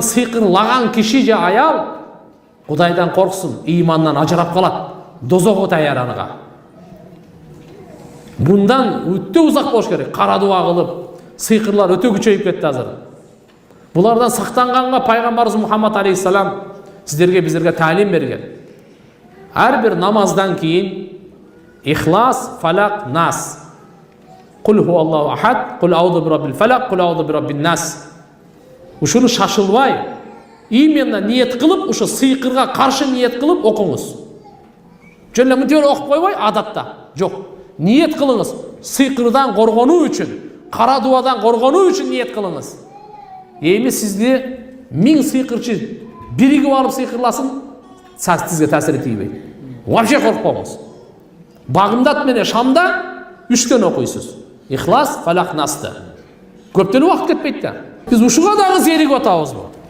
сыйкырлаган киши же аял Кудайдан корксун, ыймандан ажырап калат, дозого таяраныга. Bundan өтө узак болуш керек. Кара дуа кылып, сыйкырлар өтө күчөйүп кетти азыр. Булардан сактанганга пайгамбарыбыз Мухаммад алейхиссалам bizlerge talim berген. Her bir namazdan keyin İhlas, Falak, Nas. Kul huvallahu ahad, kul auzu bi rabbil falak, kul auzu bi rabbin nas. Ушуну шашылбай, именно ниет кылып, ушу сыйкырга каршы ниет кылып окуңуз. Жөн эле мынтип окуп койбой, адатта. Жок. Ниет кылыңыз. Сыйкырдан коргонуу үчүн, кара дуадан коргонуу үчүн ниет кылыңыз. Эми сизди 1000 сыйкырчы биригип алып сыйкырласын, сизге таасир тийбейт. Вообще коркпоңуз. Багымдат менен шамда 3төн окуйсуз. Ихлас, Фалак, Насты. Көптөн убакыт кетпейт да. Biz ушуга дагы зеригип атабызбы?